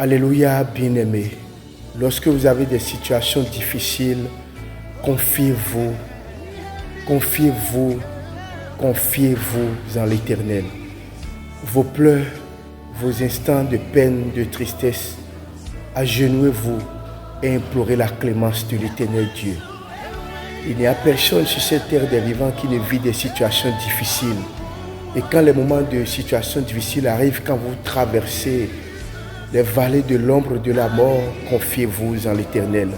Alléluia, bien-aimés. Lorsque vous avez des situations difficiles, confiez-vous en l'Éternel. Vos pleurs, vos instants de peine, de tristesse, agenouillez-vous et implorez la clémence de l'Éternel Dieu. Il n'y a personne sur cette terre des vivants qui ne vit des situations difficiles. Et quand les moments de situations difficiles arrivent, quand vous traversez les vallées de l'ombre de la mort, confiez-vous en l'Éternel.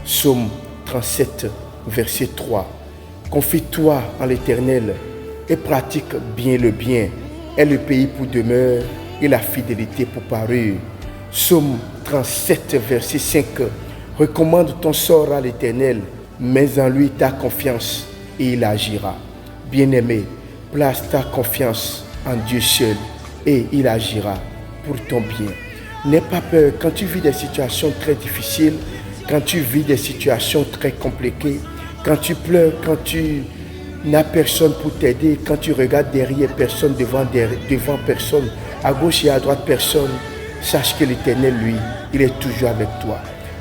Psaume 37, verset 3. Confie-toi en l'Éternel et pratique bien le bien. Aie le pays pour demeure et la fidélité pour parure. Psaume 37, verset 5. Recommande ton sort à l'Éternel, mets en lui ta confiance et il agira. Bien-aimé, place ta confiance en Dieu seul et il agira pour ton bien. N'aie pas peur quand tu vis des situations très difficiles, quand tu vis des situations très compliquées, quand tu pleures, quand tu n'as personne pour t'aider, quand tu regardes derrière personne, devant personne, à gauche et à droite personne. Sache que l'Éternel, lui, il est toujours avec toi.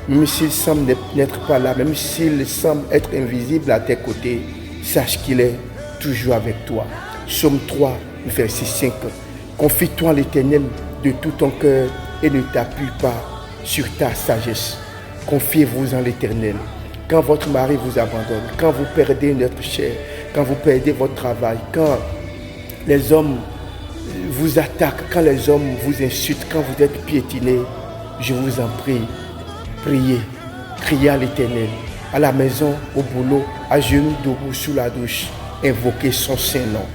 Même s'il semble n'être pas là, même s'il semble être invisible à tes côtés, sache qu'il est toujours avec toi. Psaume 3, verset 5. Confie-toi en l'Éternel de tout ton cœur et ne t'appuie pas sur ta sagesse. Confiez-vous en l'Éternel. Quand votre mari vous abandonne, quand vous perdez notre chair, quand vous perdez votre travail, quand les hommes vous attaquent, quand les hommes vous insultent, quand vous êtes piétinés, je vous en prie, priez, criez à l'Éternel, à la maison, au boulot, à genoux, debout, sous la douche, invoquez son Saint-Nom.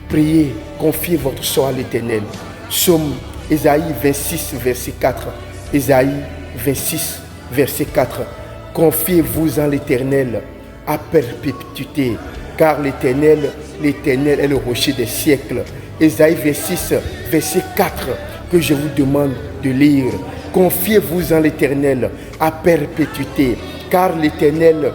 Priez, confiez votre sort à l'Éternel. Psaume Ésaïe 26, verset 4. Ésaïe 26, verset 4. Confiez-vous en l'Éternel à perpétuité, car l'Éternel est le rocher des siècles. Ésaïe 26, verset 4, que je vous demande de lire. Confiez-vous en l'Éternel à perpétuité, car l'Éternel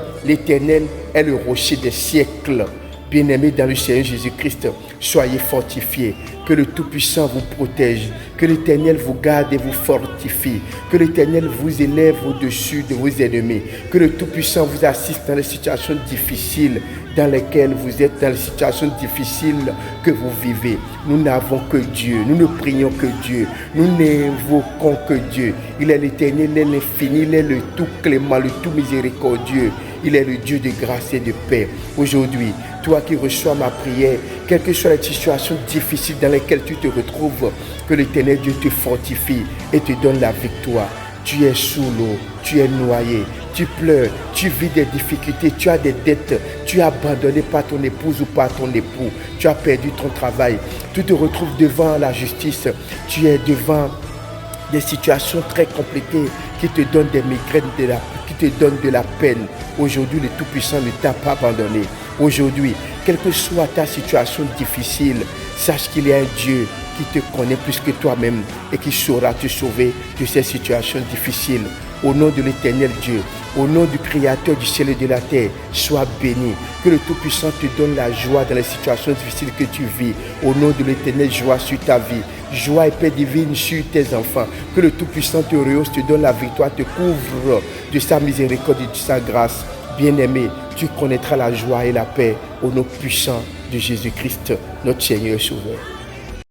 est le rocher des siècles. Bien-aimés dans le Seigneur Jésus-Christ, soyez fortifiés. Que le Tout-Puissant vous protège. Que l'Éternel vous garde et vous fortifie. Que l'Éternel vous élève au-dessus de vos ennemis. Que le Tout-Puissant vous assiste dans les situations difficiles dans lesquelles vous êtes, dans les situations difficiles que vous vivez. Nous n'avons que Dieu. Nous ne prions que Dieu. Nous n'invoquons que Dieu. Il est l'Éternel, il est l'infini, il est le tout clément, le tout miséricordieux. Il est le Dieu de grâce et de paix. Aujourd'hui, toi qui reçois ma prière, quelles que soient les situations difficiles dans lesquelles tu te retrouves, que l'Éternel Dieu te fortifie et te donne la victoire. Tu es sous l'eau, tu es noyé, tu pleures, tu vis des difficultés, tu as des dettes, tu es abandonné par ton épouse ou par ton époux, tu as perdu ton travail, tu te retrouves devant la justice, tu es devant des situations très compliquées qui te donnent des migraines, qui te donnent de la peine. Aujourd'hui, le Tout-Puissant ne t'a pas abandonné. Aujourd'hui, quelle que soit ta situation difficile, sache qu'il y a un Dieu qui te connaît plus que toi-même et qui saura te sauver de ces situations difficiles. Au nom de l'Éternel Dieu, au nom du Créateur du ciel et de la terre, sois béni. Que le Tout-Puissant te donne la joie dans les situations difficiles que tu vis. Au nom de l'Éternel, joie sur ta vie. Joie et paix divine sur tes enfants. Que le Tout-Puissant te rehausse, te donne la victoire, te couvre de sa miséricorde et de sa grâce. Bien-aimé, tu connaîtras la joie et la paix au nom puissant de Jésus-Christ, notre Seigneur et Sauveur.